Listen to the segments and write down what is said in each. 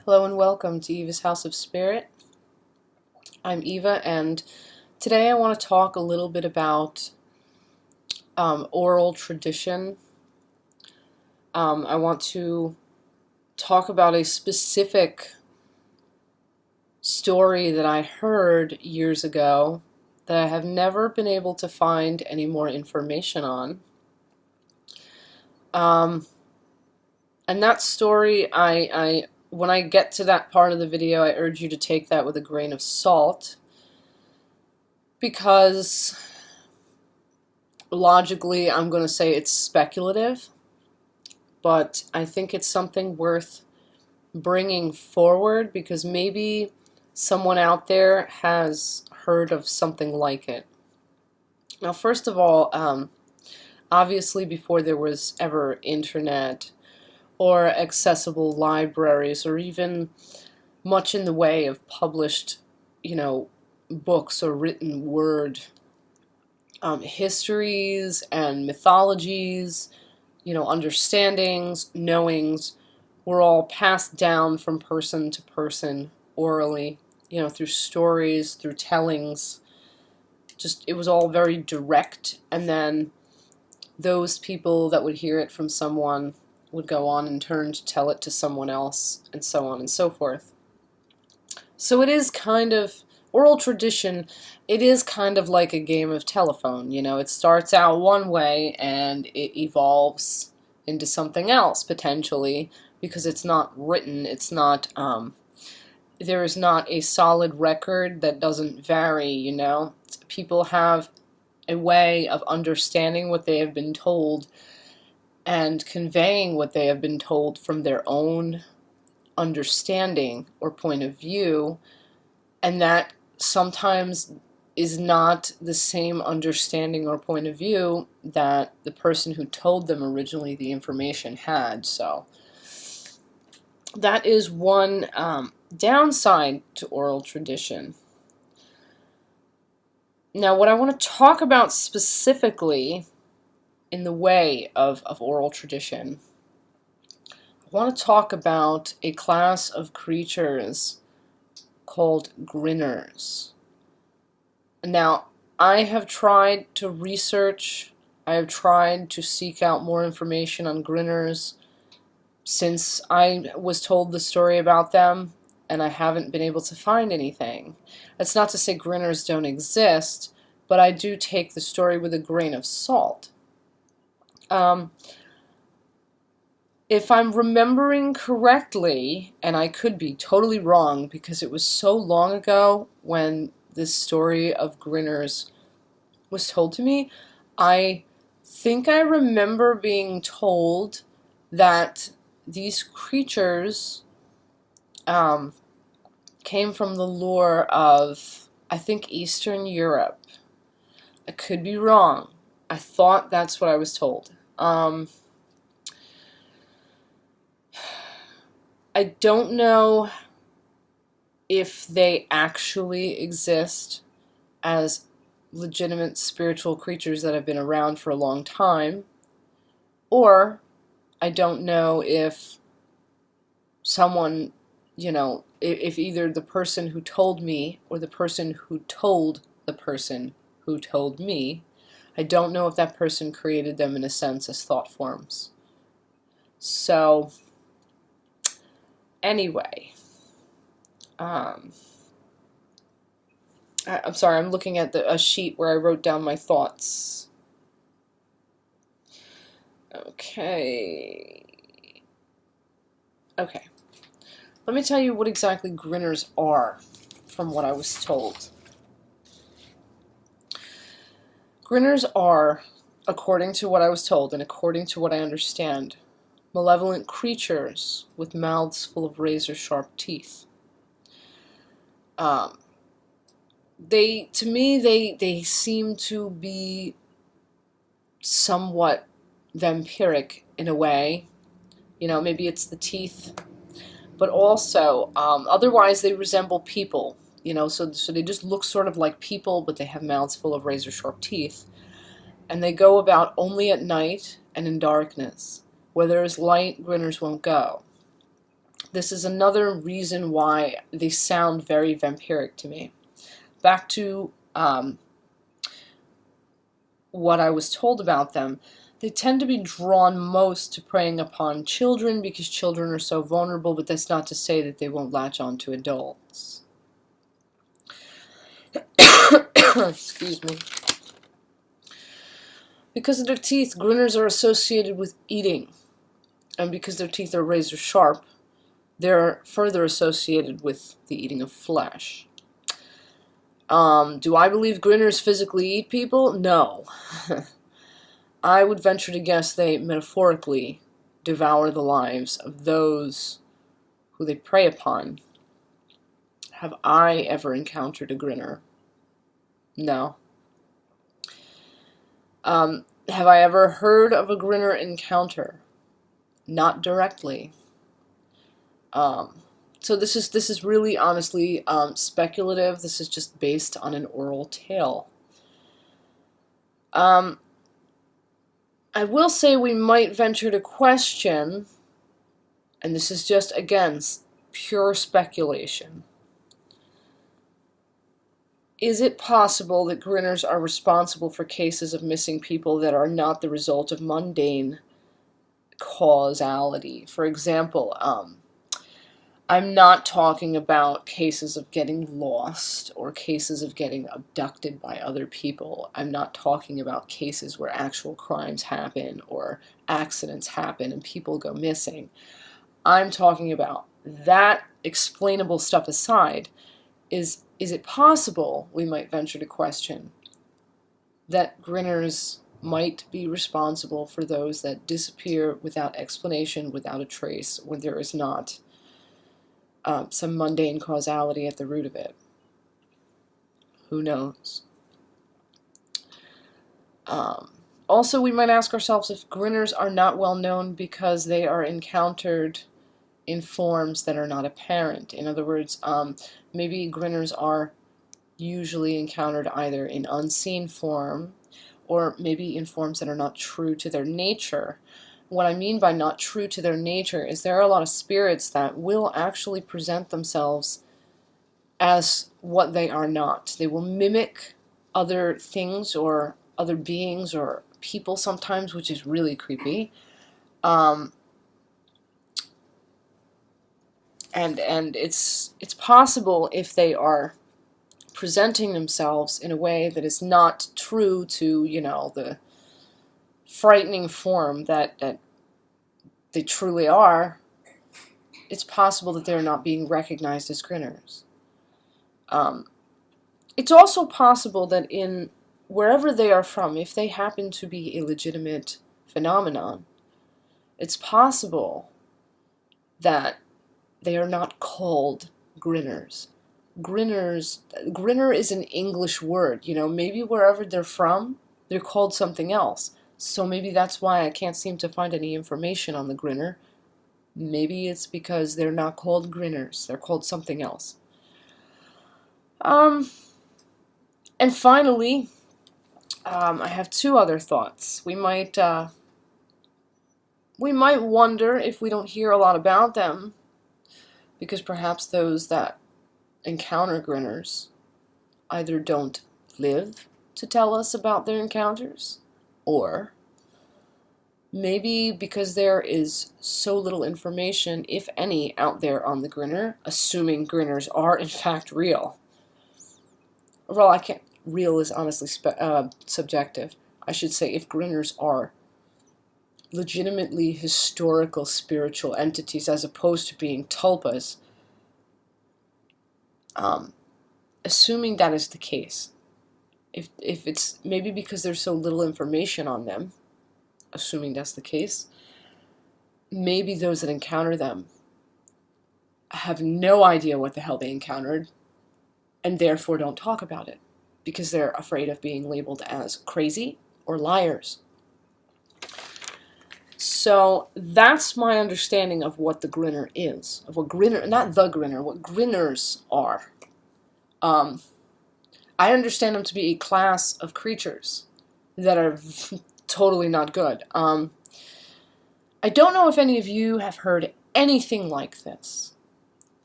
Hello and welcome to Eva's House of Spirit. I'm Eva, and today I want to talk a little bit about oral tradition. I want to talk about a specific story that I heard years ago that I have never been able to find any more information on. And that story, when I get to that part of the video, I urge you to take that with a grain of salt, because logically I'm going to say it's speculative, but I think it's something worth bringing forward because maybe someone out there has heard of something like it. Now, first of all, obviously before there was ever internet or accessible libraries or even much in the way of published, books or written word, histories and mythologies, understandings, knowings were all passed down from person to person orally, through stories, through tellings. Just, it was all very direct, and then those people that would hear it from someone would go on in turn to tell it to someone else, and so on and so forth. So it is kind of, oral tradition, it is kind of like a game of telephone. It starts out one way and it evolves into something else, potentially, because it's not written, it's not, there is not a solid record that doesn't vary, People have a way of understanding what they have been told and conveying what they have been told from their own understanding or point of view, and that sometimes is not the same understanding or point of view that the person who told them originally the information had. So that is one downside to oral tradition. Now, what I want to talk about specifically in the way of oral tradition, I want to talk about a class of creatures called Grinners. Now, I have tried to research, I have tried to seek out more information on Grinners since I was told the story about them, and I haven't been able to find anything. That's not to say Grinners don't exist, but I do take the story with a grain of salt. If I'm remembering correctly, and I could be totally wrong because it was so long ago when this story of Grinners was told to me, I think I remember being told that these creatures came from the lore of, I think, Eastern Europe. I could be wrong. I thought that's what I was told. I don't know if they actually exist as legitimate spiritual creatures that have been around for a long time, or I don't know if someone, if either the person who told me or the person who told the person who told me, I don't know if that person created them in a sense as thought forms. So anyway, I'm sorry, I'm looking at a sheet where I wrote down my thoughts. Okay. Let me tell you what exactly Grinners are, from what I was told. Grinners are, according to what I was told and according to what I understand, malevolent creatures with mouths full of razor-sharp teeth. To me, they seem to be somewhat vampiric in a way. Maybe it's the teeth, but also, otherwise they resemble people. So they just look sort of like people, but they have mouths full of razor-sharp teeth. And they go about only at night and in darkness. Where there is light, Grinners won't go. This is another reason why they sound very vampiric to me. Back to what I was told about them. They tend to be drawn most to preying upon children because children are so vulnerable, but that's not to say that they won't latch on to adults. Excuse me. Because of their teeth, Grinners are associated with eating. And because their teeth are razor sharp, they're further associated with the eating of flesh. Do I believe Grinners physically eat people? No. I would venture to guess they metaphorically devour the lives of those who they prey upon. Have I ever encountered a Grinner? No. Have I ever heard of a Grinner encounter? Not directly. So this is really honestly speculative. This is just based on an oral tale. I will say we might venture to question, and this is just, again, pure speculation. Is it possible that Grinners are responsible for cases of missing people that are not the result of mundane causality? For example, I'm not talking about cases of getting lost or cases of getting abducted by other people. I'm not talking about cases where actual crimes happen or accidents happen and people go missing. I'm talking about that explainable stuff aside. Is it possible, we might venture to question, that Grinners might be responsible for those that disappear without explanation, without a trace, when there is not some mundane causality at the root of it? Who knows? Also, we might ask ourselves if Grinners are not well known because they are encountered in forms that are not apparent. In other words, maybe Grinners are usually encountered either in unseen form or maybe in forms that are not true to their nature. What I mean by not true to their nature is there are a lot of spirits that will actually present themselves as what they are not. They will mimic other things or other beings or people sometimes, which is really creepy. And it's possible if they are presenting themselves in a way that is not true to, the frightening form that they truly are, it's possible that they're not being recognized as Grinners. It's also possible that in wherever they are from, if they happen to be a legitimate phenomenon, it's possible that they are not called Grinners. Grinner is an English word. Maybe wherever they're from, they're called something else. So maybe that's why I can't seem to find any information on the Grinner. Maybe it's because they're not called Grinners. They're called something else. And finally, I have two other thoughts. We might wonder if we don't hear a lot about them, because perhaps those that encounter Grinners either don't live to tell us about their encounters, or maybe because there is so little information, if any, out there on the Grinner, assuming Grinners are in fact real. Well, real is honestly subjective. I should say if Grinners are legitimately historical spiritual entities as opposed to being tulpas, assuming that is the case, if it's maybe because there's so little information on them, assuming that's the case, maybe those that encounter them have no idea what the hell they encountered and therefore don't talk about it because they're afraid of being labeled as crazy or liars. So that's my understanding of what the Grinner is, of what Grinner, not the Grinner, what Grinners are. I understand them to be a class of creatures that are totally not good. I don't know if any of you have heard anything like this.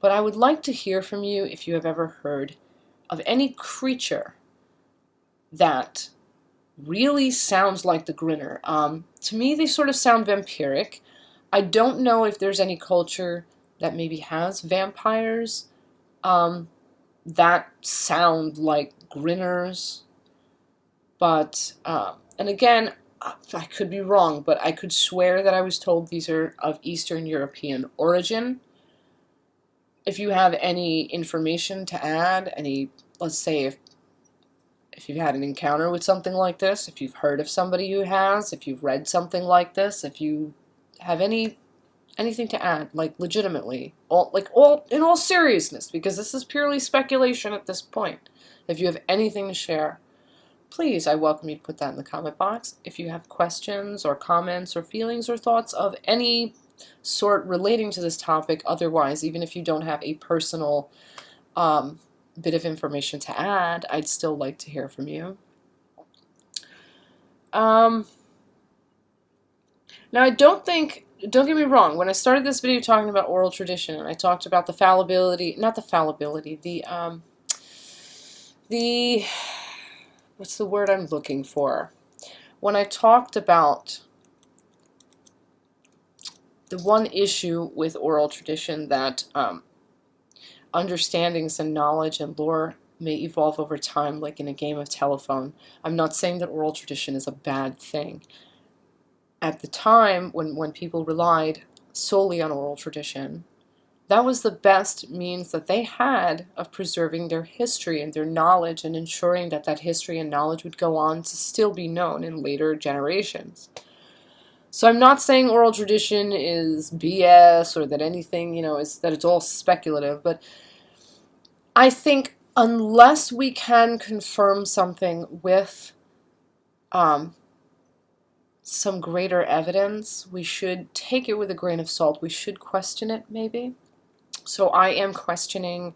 But I would like to hear from you if you have ever heard of any creature that really sounds like the Grinner. To me, they sort of sound vampiric. I don't know if there's any culture that maybe has vampires that sound like Grinners. But, and again, I could be wrong, but I could swear that I was told these are of Eastern European origin. If you have any information to add, let's say if you've had an encounter with something like this, if you've heard of somebody who has, if you've read something like this, if you have anything to add, like legitimately, in all seriousness, because this is purely speculation at this point. If you have anything to share, please, I welcome you to put that in the comment box. If you have questions or comments or feelings or thoughts of any sort relating to this topic, otherwise, even if you don't have a personal bit of information to add, I'd still like to hear from you. Now, don't get me wrong, when I started this video talking about oral tradition, and I talked about the fallibility, not the fallibility, what's the word I'm looking for? When I talked about the one issue with oral tradition, that understandings and knowledge and lore may evolve over time like in a game of telephone. I'm not saying that oral tradition is a bad thing. At the time, when people relied solely on oral tradition, that was the best means that they had of preserving their history and their knowledge and ensuring that that history and knowledge would go on to still be known in later generations. So I'm not saying oral tradition is BS or that anything, that it's all speculative, but I think unless we can confirm something with some greater evidence, we should take it with a grain of salt. We should question it, maybe. So I am questioning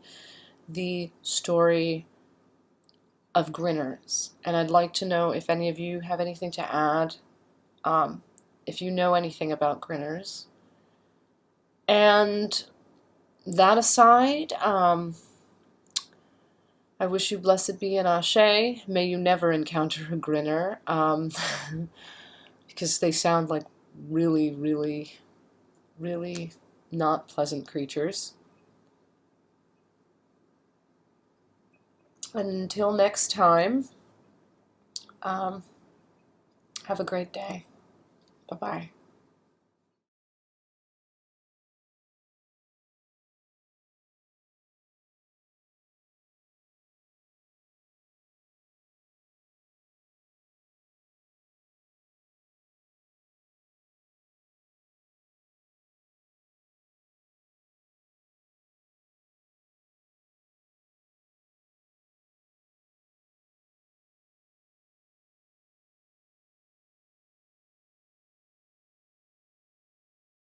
the story of Grinners, and I'd like to know if any of you have anything to add, if you know anything about Grinners. And that aside, I wish you blessed be and ashe. May you never encounter a Grinner, because they sound like really, really, really not pleasant creatures. Until next time, have a great day. Bye-bye.